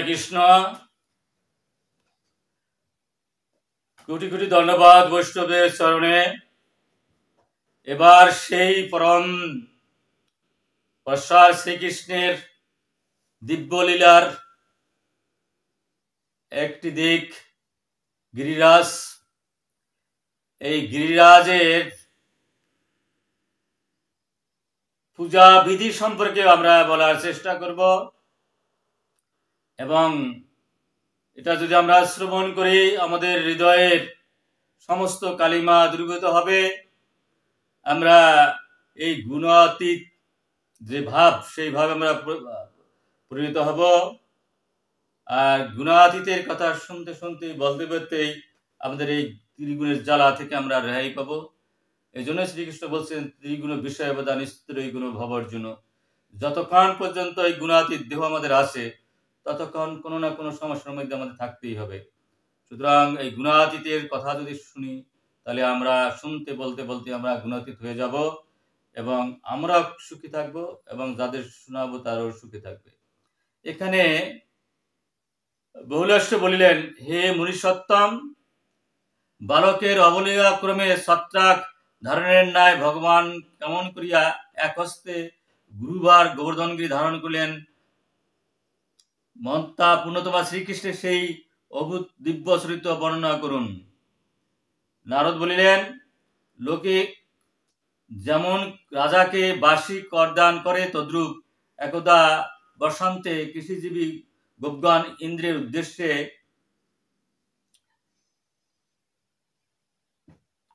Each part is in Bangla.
কৃষ্ণ। কোটি কোটি ধন্যবাদ বৈষ্ণবের চরণে। এবার সেই পরম প্রসার শ্রীকৃষ্ণের দিব্যলীলার একটি দিক গিরিরাজ। এই গিরিরাজের পূজা বিধি সম্পর্কে আমরা বলার চেষ্টা করব, এবং এটা যদি আমরা শ্রবণ করি আমাদের হৃদয়ের সমস্ত কালিমা দূরীভূত হবে। আমরা এই গুণাতীত যে ভাব, সেই ভাবে আমরা পরিণত হব। আর গুণাতীতের কথা শুনতে শুনতে বলতে বলতেই আমাদের এই ত্রিগুণের জ্বালা থেকে আমরা রেহাই পাবো। এই জন্য শ্রীকৃষ্ণ বলছেন ত্রিগুণ বিষয় অবদান স্থির গুণ ভবর জন্য। যতক্ষণ পর্যন্ত এই গুণাতীত দেহ আমাদের আছে ততক্ষণ কোনো না কোনো সমস্যার মধ্যে আমাদের থাকতেই হবে। সুতরাং এই গুণাতীতের কথা যদি শুনি তাহলে আমরা শুনতে বলতে বলতে আমরা গুণাতীত হয়ে যাব, এবং আমরা সুখী থাকবো এবং যাদের শোনাবো তারাও সুখী থাকবে। এখানে বহুলাশ্ব বলিলেন, হে মুনিসত্তম, বালকের অবলীলা ক্রমে ছত্রাক ধারণের ন্যায় ভগবান কেমন করিয়া এক হস্তে গুরুবার গোবর্ধনগিরি ধারণ করিলেন, মন্তা পূর্ণতমা শ্রীকৃষ্ণের সেই অভূত দিব্য চরিত্র বর্ণনা করুন। নারদ বলিলেন, লোকে যেমন রাজাকে বার্ষিক করদান করে তদ্রূপ একদা বর্ষান্তে কৃষিজীবী গোপগণ ইন্দ্রের উদ্দেশ্যে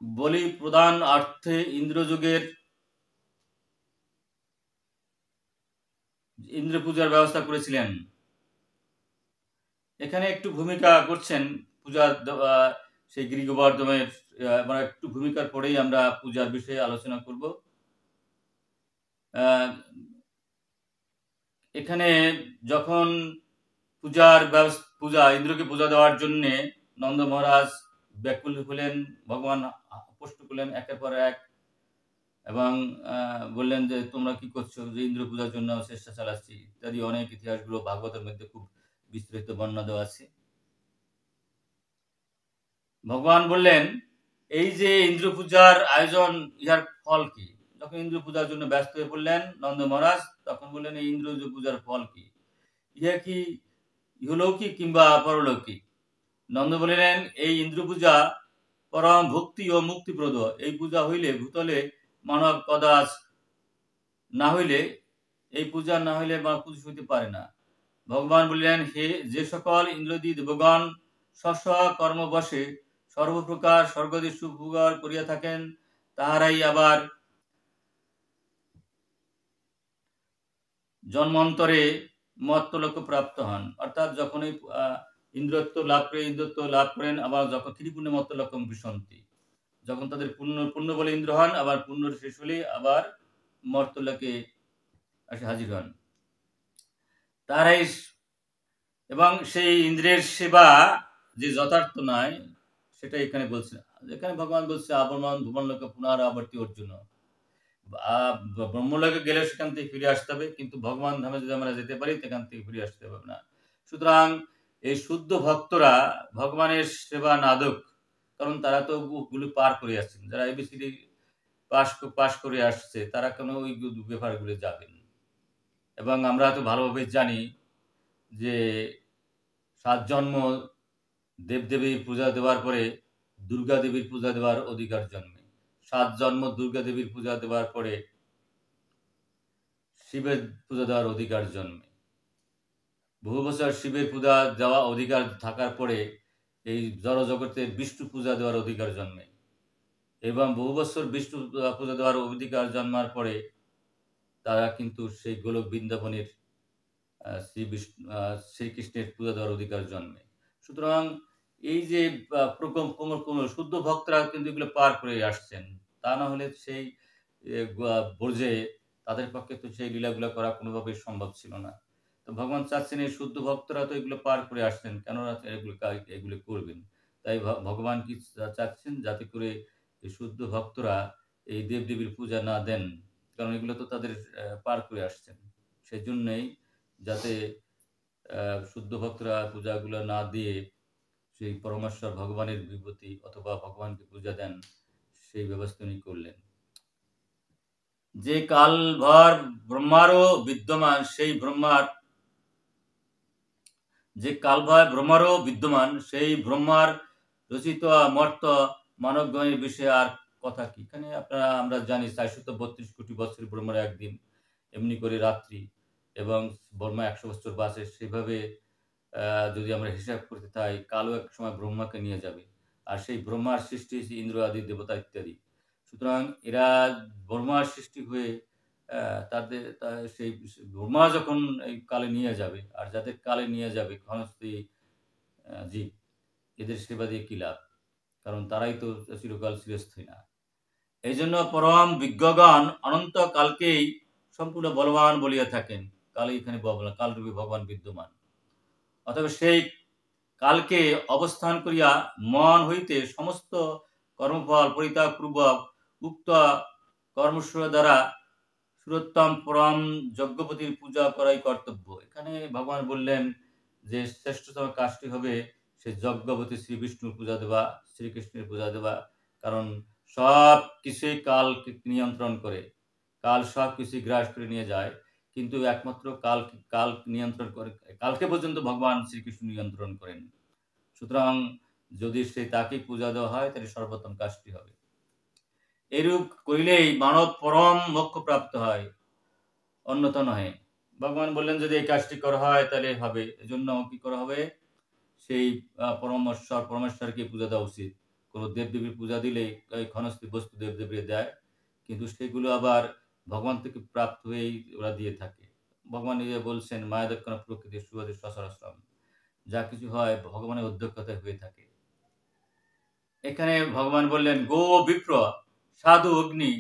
বলি প্রদান অর্থে ইন্দ্র পূজার ব্যবস্থা করেছিলেন। এখানে একটু ভূমিকা করছেন পূজার সেই গিরি গোবর্ধনের, আমরা একটু ভূমিকার পরেই আমরা পূজার বিষয়ে আলোচনা করব। এখানে যখন পূজা ইন্দ্রকে পূজা দেওয়ার জন্য নন্দ মহারাজ ব্যাকুল হলেন, ভগবান প্রশ্ন করলেন একের পর এক, এবং বললেন যে তোমরা কি করছো, যে ইন্দ্র পূজার জন্য চেষ্টা চালাচ্ছি ইত্যাদি অনেক ইতিহাসগুলো ভাগবতের মধ্যে খুব বিস্তারিত বর্ণনা দেওয়া আছে। ভগবান বললেন, এই যে ইন্দ্র পূজার আয়োজন, ইহার ফল কি? যখন ইন্দ্র পূজার জন্য ব্যস্ত হয়ে পড়লেন নন্দ মহারাজ, তখন বললেন এই ইন্দ্র পূজার ফল কি? ইহা কি ইহলৌকিক কিংবা পরলৌকিক? নন্দ বলিলেন, এই ইন্দ্র পূজা পরম ভক্তি ও মুক্তিপ্রদ। এই পূজা হইলে ভূতলে মানব কদাচ না হইলে, এই পূজা না হইলে বা পূজা হইতে পারে না। ভগবান বলিলেন, হে, যে সকল ইন্দ্রদি দেবগণ স্ব কর্মবশে সর্বপ্রকার স্বর্গদেশ উপকার করিয়া থাকেন, তাহারাই আবার জন্মান্তরে মর্ত্যলোক প্রাপ্ত হন। অর্থাৎ যখন এই ইন্দ্রত্ব লাভ করেন, আবার যখন ত্রিপুণ্যে মর্ত্যলোকং বিশন্তি, যখন তাদের পূর্ণ বলে ইন্দ্র হন, আবার পূর্ণ শেষ হলে আবার মর্ত্যলোকে এসে হাজির হন। তারাই, এবং সেই ইন্দ্রের সেবা যে যথার্থ নয় সেটা এখানে বলছে। এখানে ভগবান বলছে আবর্মন ভুবনলোকে পুনরাবর্তী অর্জুন। ব্রহ্মলোকে গেলে সেখান থেকে ফিরে আসতে হবে, কিন্তু ভগবান ধামে যদি আমরা যেতে পারি সেখান থেকে ফিরে আসতে হবে না। সুতরাং এই শুদ্ধ ভক্তরা ভগবানের সেবা নাদক, কারণ তারা তো গুলো পার করে আসছেন। যারা এবিসিডি পাশ করে আসছে তারা কেন ওই ব্যাপারগুলো যাবেন? এবং আমরা তো ভালোভাবে জানি যে 7 জন্ম দেবদেবীর পূজা দেওয়ার পরে দুর্গা দেবীর পূজা দেওয়ার অধিকার জন্মে, 7 জন্ম দুর্গা দেবীর পূজা দেওয়ার পরে শিবের পূজা দেওয়ার অধিকার জন্মে, বহু বছর শিবের পূজা দেওয়া অধিকার থাকার পরে এই জড় জগতের বিষ্ণু পূজা দেওয়ার অধিকার জন্মে, এবং বহু বছর বিষ্ণু পূজা দেওয়ার অধিকার জন্মার পরে তারা কিন্তু সেই গোলক বৃন্দাবনের শ্রীকৃষ্ণের পূজা দেওয়ার অধিকার জন্মে। সুতরাং এই যে শুদ্ধ ভক্তরা কিন্তু এগুলো পার করে আসছেন, তা না হলে সেই বোঝে তাদের পক্ষে তো সেই লীলাগুলো করা কোনোভাবেই সম্ভব ছিল না। তো ভগবান চাচ্ছেন এই শুদ্ধ ভক্তরা তো এগুলো পার করে আসছেন, কেন এগুলো করবেন? তাই ভগবান কি চাচ্ছেন, যাতে করে এই শুদ্ধ ভক্তরা এই দেবদেবীর পূজা না দেন, কারণ এগুলো তো তাদের পার করে আসছেন। সেই জন্যই যাতে শুদ্ধ ভক্তরা পূজাগুলো না দিয়ে সেই পরমেশ্বর ভগবানের বিভূতি অথবা ভগবানকে পূজা দেন, সেই ব্যবস্থা উনি করলেন। যে কালভর ব্রহ্মারও বিদ্যমান, সেই ব্রহ্মার রচিত মর্ত মানবগণের বিষয়ে আর কথা কি। এখানে আমরা জানি 432 কোটি বছর ব্রহ্মার একদিন, এমনি করে রাত্রি, এবং ব্রহ্মা 100 বছর বাঁচে। সেভাবে যদি আমরা হিসাব করতে চাই, কালও এক সময় ব্রহ্মাকে নিয়ে যাবে, আর সেই ব্রহ্মার সৃষ্টি ইন্দ্র আদি দেবতা ইত্যাদি। সুতরাং এরা ব্রহ্মার সৃষ্টি হয়ে সেই ব্রহ্মা যখন এই কালে নিয়ে যাবে, আর যাদের কালে নিয়ে যাবে ক্ষণস্থায়ী জীব, এদের সেবা দিয়ে কি লাভ, কারণ তারাই তো চিরকাল চিরস্থায়ী না। এই জন্য পরম বিজ্ঞগণ অনন্ত কালকেই সম্পূর্ণ বলবান বলিয়া থাকেন। কালে এখানে কালরূপী ভগবান বিদ্যমান। অথবা সেই কালকে অবস্থান করিয়া মন হইতে সমস্ত কর্মফল পরিত্যাগ পূর্বক উক্ত কর্মসূর দ্বারা সুরোত্তম পরম যজ্ঞপতির পূজা করাই কর্তব্য। এখানে ভগবান বললেন যে শ্রেষ্ঠতম কাজটি হবে সে যজ্ঞপতি শ্রীবিষ্ণুর পূজা দেওয়া, শ্রীকৃষ্ণের পূজা দেওয়া। কারণ সব কিছুই কালকে নিয়ন্ত্রণ করে, কাল সব কিছুই গ্রাস করে নিয়ে যায়, কিন্তু একমাত্র কাল নিয়ন্ত্রণ করে, কালকে পর্যন্ত ভগবান শ্রীকৃষ্ণ নিয়ন্ত্রণ করেন। সুতরাং যদি তাকে পূজা দেওয়া হয়, তাহলে সর্বোত্তম কাজটি হবে। এরূপ করিলেই মানব পরম মোক্ষ প্রাপ্ত হয়, অন্যথা নহে। ভগবান বললেন যদি এই কাজটি করা হয় তাহলে হবে। এজন্য কি করা হবে? সেই পরমেশ্বরকে পূজা দেওয়া উচিত। কোনো দেবদেবীর পূজা দিলে ক্ষণস্থায়ী বস্তু দেবদেবী দেয়, কিন্তু সেগুলো আবার ভগবান থেকে প্রাপ্ত হয়েই ওরা দিয়ে থাকে। ভগবান নিজে বলছেন মায়াদক্ষণ প্রকৃতির সুবাদে সচরাচর, যা কিছু হয় ভগবানের অধ্যক্ষতায় হয়ে থাকে। এখানে ভগবান বললেন গো বিপ্র সাধু অগ্নি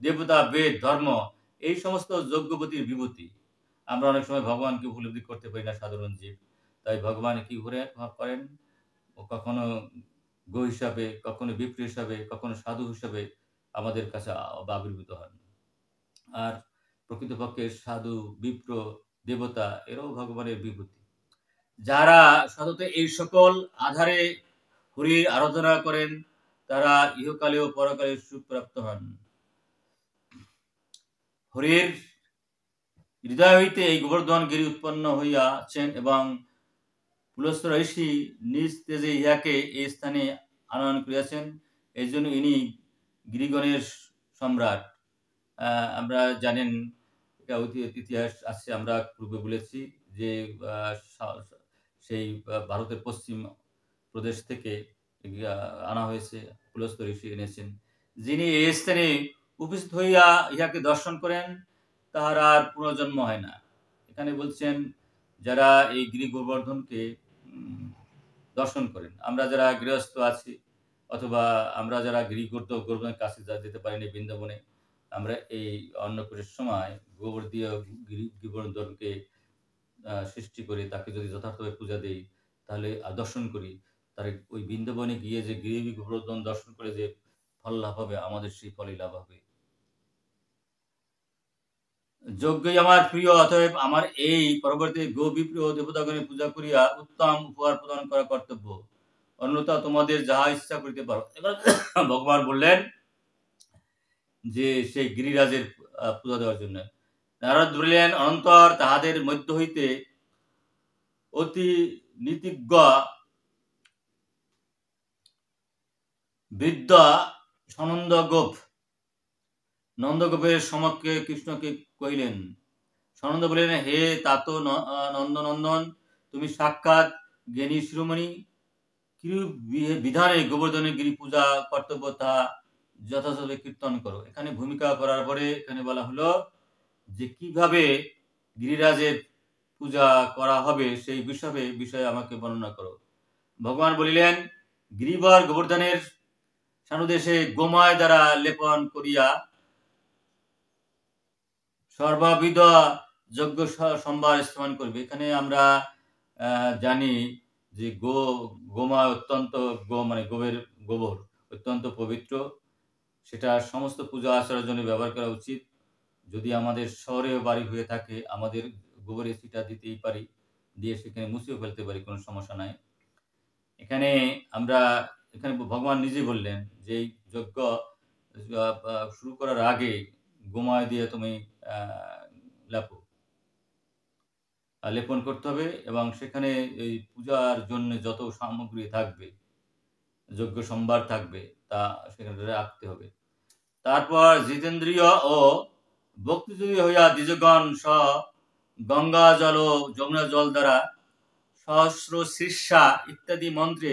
দেবতা বেদ ধর্ম, এই সমস্ত যজ্ঞপতির বিভূতি। আমরা অনেক সময় ভগবানকে উপলব্ধি করতে পারি না, সাধারণ জীব। তাই ভগবান কি করেন, কখনো গো হিসাবে, কখনো বিপ্র হিসাবে, কখনো সাধু হিসাবে আমাদের কাছে আবির্ভূত হন। আর প্রকৃতপক্ষে সাধু বিপ্র দেবতা এরাও ভগবানের বিভূতি। যারা সততে এই সকল আধারে হরির আরাধনা করেন, তারা ইহকালে ও পরকালে সুপ্রাপ্ত হন। হরির হৃদয় হইতে এই গোবর্ধন গিরি উৎপন্ন হইয়াছেন, এবং পুলস্ত্য ঋষি নিজ তেজে ইহাকে এই স্থানে আনয়ন করিয়াছেন। এই জন্য ইনি গিরিগণের সম্রাট। আমরা জানেন, ইতিহাস আছে, আমরা পূর্বে বলেছি যে সেই ভারতের পশ্চিম প্রদেশ থেকে আনা হয়েছে, পুলস্ত্য ঋষি এনেছেন, যিনি এই স্থানে উপস্থিত হইয়া ইহাকে দর্শন করেন, তাহার আর পুনর্জন্ম হয় না। এখানে বলছেন যারা এই গিরি গোবর্ধনকে দর্শন করেন, আমরা যারা গৃহস্থ আছি অথবা আমরা যারা গিরি গোবর্ধনের কাছে যেতে পারিনি বৃন্দাবনে, আমরা এই অন্নকূটের সময় গোবর দিয়ে গিরি গোবর্ধনকে সৃষ্টি করে তাকে যদি যথার্থভাবে পূজা দেই, তাহলে দর্শন করি, তার ওই বৃন্দাবনে গিয়ে যে গিরি গোবর্ধন দর্শন করে যে ফল লাভ হবে, আমাদের সেই ফলই লাভ হবে। যজ্ঞই আমার প্রিয়, অতএব আমার এই পরবর্তী গো বিপ্র দেবতাগণের পূজা করিয়া উত্তম উপহার প্রদান করা কর্তব্য, অন্যথা তোমাদের যাহা ইচ্ছা করিতে পারো। এবার ভগবান বললেন যে সেই গিরিরাজের পূজা দেওয়ার জন্য। নারদ বলিলেন অনন্তর তাহাদের মধ্য হইতে অতি নীতিজ্ঞ বৃদ্ধ নন্দগোপের সমক্ষে কৃষ্ণকে কহিলেন। সনন্দ বলিলেন হে তাত নন্দনন্দন, তুমি সাক্ষাৎ জ্ঞানী শিরোমণি, কিরূপ বিধানে গোবর্ধনের গিরি পূজা কর্তব্য তা যথাযথ কীর্তন করো। এখানে ভূমিকা করার পরে এখানে বলা হলো যে কিভাবে গিরিরাজের পূজা করা হবে, সেই বিষয়ে আমাকে বর্ণনা করো। ভগবান বলিলেন গিরিবর গোবর্ধনের সানুদেশে গোময় দ্বারা লেপন করিয়া সর্ববিধ যজ্ঞ সম্ভার স্থাপন করবে। এখানে আমরা জানি যে গোময় অত্যন্ত, মানে গোবর অত্যন্ত পবিত্র, সেটা সমস্ত পূজা আচারের জন্য ব্যবহার করা উচিত। যদি আমাদের শহরে বাড়ি হয়ে থাকে, আমাদের গোবরের ছিটা দিতেই পারি, দিয়ে সেখানে মুছেও ফেলতে পারি, কোনো সমস্যা নাই। এখানে ভগবান নিজে বললেন যে এই যজ্ঞ শুরু করার আগে গোময় দিয়ে তুমি লেপন করতে হবে, এবং সেখানে এই পূজার জন্য যত সামগ্রী থাকবে, যজ্ঞ সম্ভার থাকবে, তা সেখানে রাখতে হবে। তারপর জিতেন্দ্রীয় ও ভক্তিযোগী হইয়া দ্বিজগণ গঙ্গা জল ও যমুনা জল দ্বারা সহস্র শীর্ষা ইত্যাদি মন্ত্রে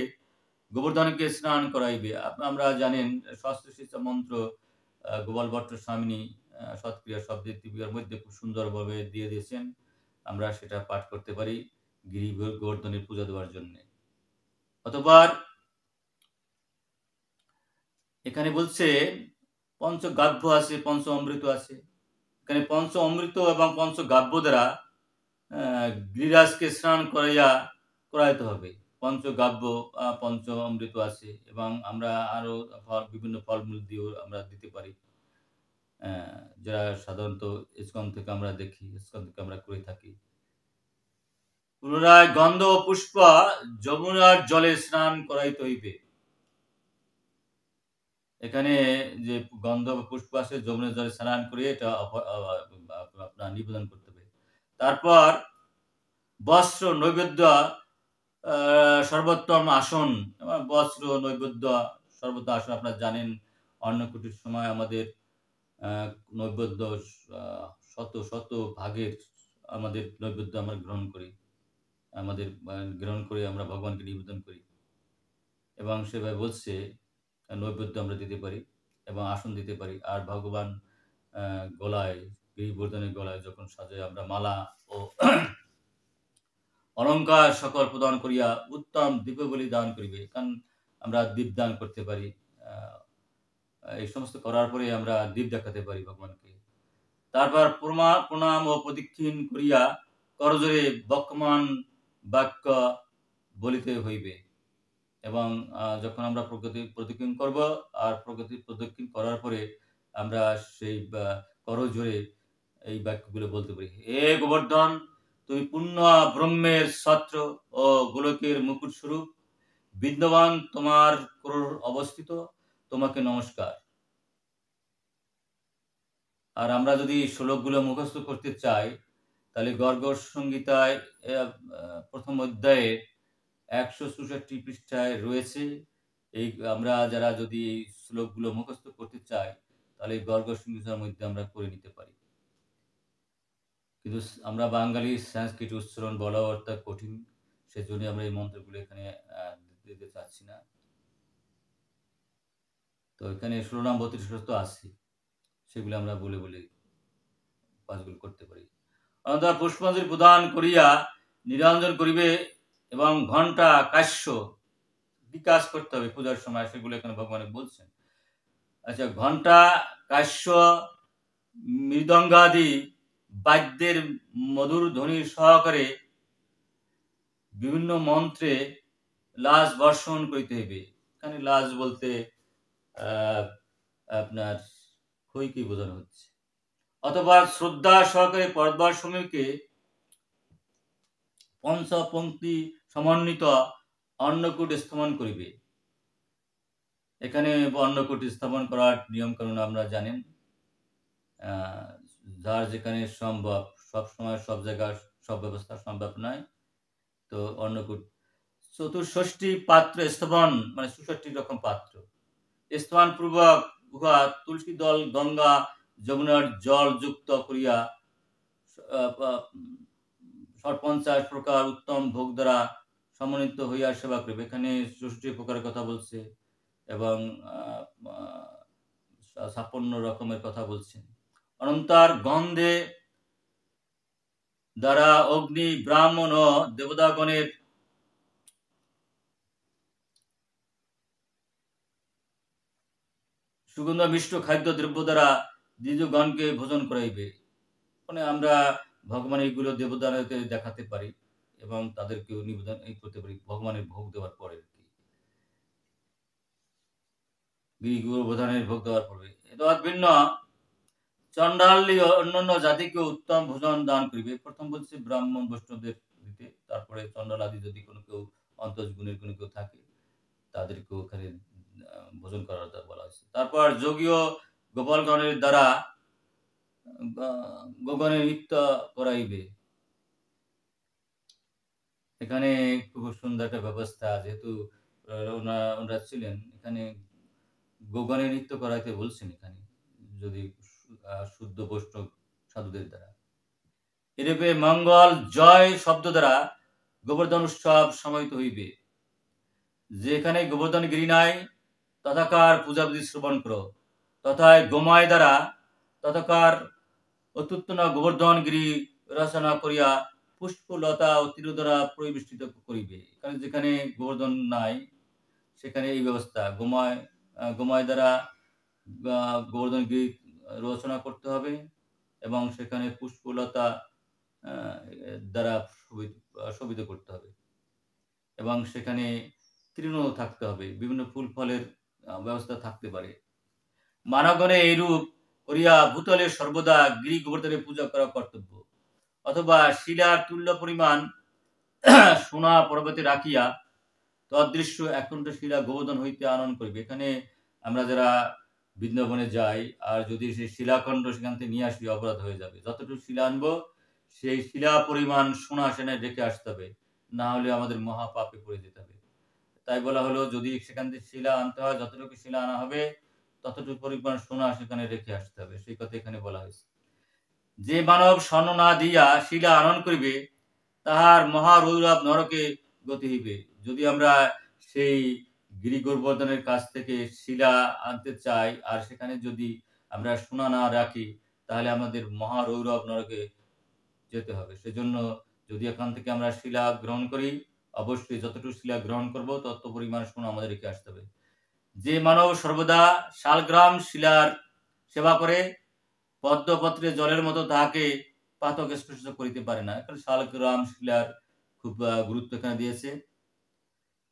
গোবর্ধনকে স্নান করাইবে। আমরা জানেন সহস্র শীর্ষা মন্ত্র গোপাল ভট্ট স্বামিনী সৎক্রিয়া শব্দের ত্রিপুরার মধ্যে খুব সুন্দরভাবে দিয়ে দিয়েছেন। আমরা সেটা পাঠ করতে পারি গিরি গোবর্ধনের পূজা দেওয়ার জন্য। অতঃপর এখানে বলছে পঞ্চগাভ্য আছে, পঞ্চ অমৃত আছে। এখানে পঞ্চ অমৃত এবং পঞ্চগাভ্য দ্বারা গিরিরাজকে স্নান করাইতে হবে। পঞ্চগাভ্য, পঞ্চ অমৃত আছে, এবং আমরা আরো বিভিন্ন ফলমূল দিয়েও আমরা দিতে পারি, যারা সাধারণত ইসকন থেকে আমরা দেখি, ইসকন থেকে আমরা করে থাকি। পুনরায় গন্ধ ও পুষ্প যমুনার জলে স্নান করাইতে হইবে। এখানে যে গন্ধ পুষ্প আছে, যমুনার জলে স্নান করে এটা আপনার নিবেদন করতে হবে। তারপর বস্ত্র নৈবেদ্য সর্বোত্তম আসন, বস্ত্র নৈবেদ্য সর্বোত্তম আসন। আপনারা জানেন অন্নকূটির সময় আমাদের নৈবেদ্য শত শত ভাগের আমাদের নৈবেদ্য আমরা গ্রহণ করে আমরা ভগবানকে নিবেদন করি, এবং সেভাবে বলছে নৈবেদ্য আমরা দিতে পারি এবং আসন দিতে পারি। আর ভগবান গলায়, গিরিবর্ধনের গলায় যখন সাজায় আমরা মালা ও অলঙ্কার সকল প্রদান করিয়া উত্তম দীপাবলি দান করিবে। কারণ আমরা দীপ দান করতে পারি, এই সমস্ত করার পরে আমরা দীপ দেখাতে পারি ভগবানকে। তারপর প্রণাম ও প্রদক্ষিণ করিয়া করজোরে বক্ষমান বাক্য বলিতে হইবে। এবং যখন আমরা প্রদক্ষিণ করব, আর প্রদক্ষিণ করার পরে আমরা সেই করজোরে এই বাক্যগুলো বলতে পারি। হে গোবর্ধন, তুমি পূর্ণ ব্রহ্মের ছত্র ও গোলকের মুকুট স্বরূপ, বিদ্যমান তোমার ক্রোড় অবস্থিত, তোমাকে নমস্কার। আর আমরা যদি শ্লোকগুলো মুখস্থ করতে চাই, তাহলে গর্গ সংহিতায় প্রথম অধ্যায়ে 164 পৃষ্ঠায় রয়েছে। এই আমরা যারা যদি এই শ্লোকগুলো মুখস্থ করতে চাই, তাহলে গর্গ সংহিতার মধ্যে আমরা করে নিতে পারি। কিন্তু আমরা বাঙালি সংস্কৃত উচ্চারণ বলা অর্থাৎ কঠিন, সেজন্য আমরা এই মন্ত্রগুলো এখানে দিতে চাচ্ছি না। তো এখানে 16 নাম 32 আছে, সেগুলো আমরা বলে বলে কাজগুলো করতে পারি। অনন্তর পুষ্পাঞ্জলি প্রদান করিয়া নিরঞ্জন করিবে, এবং ঘণ্টা কাশ্য বিকাশ করতে হবে পূজার সময়, সেগুলো এখানে ভগবান বলছেন। আচ্ছা, ঘণ্টা কাশ্য মৃদঙ্গাদি বাদ্যের মধুর ধ্বনি সহকারে বিভিন্ন মন্ত্রে লাশ বর্ষণ করিতে হইবে। এখানে লাশ বলতে আপনার খইকে বোঝানো হচ্ছে। অথবা শ্রদ্ধা সহকারে পরদ্বার সময়কে পঞ্চপঙ্ক্তি সমন্বিত অন্নকূট স্থাপন করিবে। এখানে অন্নকূট স্থাপন করার নিয়ম কানুন আমরা জানেন। যার যেখানে সম্ভব, সব সময় সব জায়গায় সব ব্যবস্থা সম্ভব নয়, তো অন্নকূট 64 পাত্র স্থাপন, মানে 64 রকম পাত্র স্থাপন পূর্বক উহা তুলসী দল গঙ্গা যমুনার জল যুক্ত করিয়া 50 প্রকার উত্তম ভোগ দ্বারা সমন্বিত হইয়া সেবা করিবে। এখানে 64 প্রকারের কথা বলছে এবং 56 রকমের কথা বলছেন। অনন্তর গন্ধে দ্বারা অগ্নি ব্রাহ্মণ ও দেবতাগণের সুগন্ধ মিষ্ট খাদ্য দ্রব্য দ্বারা দ্বিজগণকে ভোজন করাইবে। মানে আমরা ভগবান এইগুলো দেবতাকে দেখাতে পারি এবং তাদেরকেও নিবেদন করতে পারি ভগবানের ভোগ দেওয়ার পরে, গোবর্ধনের ভোগ দেওয়ার পরে। ভিন্ন চণ্ডালী অন্যান্য জাতিকে উত্তম ভোজন দান করিবে। প্রথম বলছে ব্রাহ্মণ বৈষ্ণবদের দিতে। তারপরে চণ্ডাল আদি যদি কোনো কেউ অন্তজ গুণের কোনো কেউ থাকে তাদেরকেও ওখানে ভোজন করার কথা বলা হয়েছে। তারপর যোগীয় গোপালগণের দ্বারা গগনে নৃত্য করাইবে। এখানে খুব সুন্দর একটা ব্যবস্থা, যেহেতু ওনারা ছিলেন এখানে গগনে নৃত্য করাইতে বলছেন এখানে, যদি শুদ্ধ বৈষ্ণব সাধুদের দ্বারা। এরূপে মঙ্গল জয় শব্দ দ্বারা গোবর্ধন উৎসব সমাহিত হইবে। যেখানে গোবর্ধন গিরি নাই তথাকার পূজাবিধি শ্রবণ করো, তথায় গোময় দ্বারা তথাকার অত্যুত্তম গোবর্ধন গিরি রচনা করিয়া পুষ্পলতা ও তীর দ্বারা পরিবেষ্টিত করিবে। এখানে যেখানে গোবর্ধন নাই সেখানে এই ব্যবস্থা, গোময় দ্বারা গোবর্ধন গিরি রচনা করতে হবে এবং সেখানে পুষ্পলতা দ্বারা শোভিত করতে হবে এবং সেখানে তৃণও থাকতে হবে, বিভিন্ন ফুল ফলের ব্যবস্থা থাকতে পারে। মানবগণে এইরূপ করিয়া ভূতলে সর্বদা গিরি গোবর্ধনের পূজা করা কর্তব্য, অথবা শিলার তুল্য পরিমাণ সোনা পর্বতে রাখিয়া তদৃশ্য একণ্ঠ শিলা গোবর্ধন হইতে আনয়ন করিবে। এখানে আমরা যারা বৃন্দাবনে যাই আর যদি সেই শিলাখণ্ড সেখান থেকে নিয়ে আসি অপরাধ হয়ে যাবে। যতটুকু শিলা আনবো সেই শিলা পরিমাণ সোনা সেখানে রেখে আসতে হবে, না হলে আমাদের মহাপাপে পড়ে যেতে হবে। তাই বলা হলো যদি সেখান থেকে শিলা আনতে হয় যতটুকু শিলা আনা হবে ততটুকু পরিমাণ সোনা সেখানে রেখে আসতে হবে, সেই কথা এখানে বলা হয়েছে। যে মানব স্বর্ণ না দিয়া শিলা আনয়ন করিবে তাহার মহারৌরব নরকে গতি হইবে। যদি আমরা সেই গিরি গোবর্ধনের কাছ থেকে শিলা আনতে চাই আর সেখানে যদি আমরা সোনা না রাখি তাহলে আমাদের মহারৌরব নরকে যেতে হবে। সেজন্য যদি এখান থেকে আমরা শিলা গ্রহণ করি অবশ্যই যতটুকু শিলা গ্রহণ করব তত পরিমাণ সোনা আমাদের রেখে আসতে হবে। যে মানব সর্বদা শালগ্রাম শিলার সেবা করে পদ্মপত্রে জলের মতো তাহাকে পাতক স্পর্শ করিতে পারে না। এখানে শালগ্রাম শিলার খুব গুরুত্ব এখানে দিয়েছে।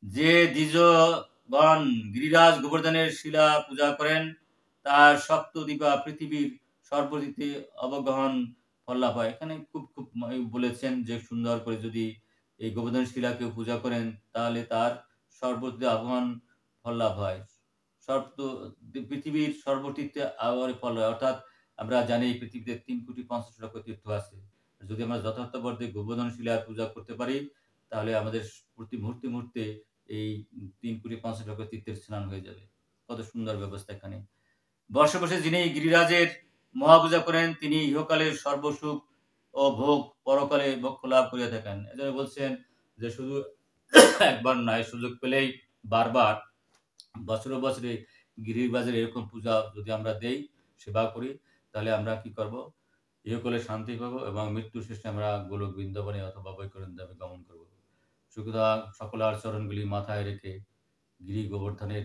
যে দ্বিজগণ গিরিরাজ গোবর্ধনের শিলা পূজা করেন তার সপ্তদ্বীপা পৃথিবীর সর্বদিতে অবগাহন ফল লাভ হয়। এখানে খুব বলেছেন যে সুন্দর করে যদি এই গোবর্ধন শিলাকে পূজা করেন তাহলে তার সর্বদিতে আবহান ফল লাভ হয়, পৃথিবীর সর্বতীর্থে আবার ফল হয়। অর্থাৎ আমরা জানি পৃথিবীতে 3,50,00,000 তীর্থ আছে, যদি আমরা যথার্থবর্ধে গোবর্ধন শিলার পূজা করতে পারি তাহলে আমাদের প্রতি মুহূর্তে এই 3,50,00,000 তীর্থের স্নান হয়ে যাবে। কত সুন্দর ব্যবস্থা এখানে। বর্ষে বর্ষে যিনি গিরিরাজের মহাপূজা করেন তিনি ইহকালের সর্বসুখ ও ভোগ পরকালে মোক্ষ লাভ করিয়া থাকেন। এজন্য বলছেন যে শুধু একবার নয়, সুযোগ পেলেই বারবার বছরে বছরে গিরিরাজের এরকম পূজা যদি আমরা দেই, সেবা করি, তাহলে আমরা কি করব, ইহকালে শান্তি পাবো এবং মৃত্যু শেষে আমরা গোলক বৃন্দাবনে অথবা বৈকুণ্ঠ ধামে গমন করব। সুতরাং সকলের চরণগুলি মাথায় রেখে গিরি গোবর্ধনের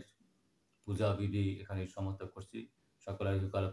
পূজা বিধি এখানে সমাপ্ত করছি। সকলের ইহকাল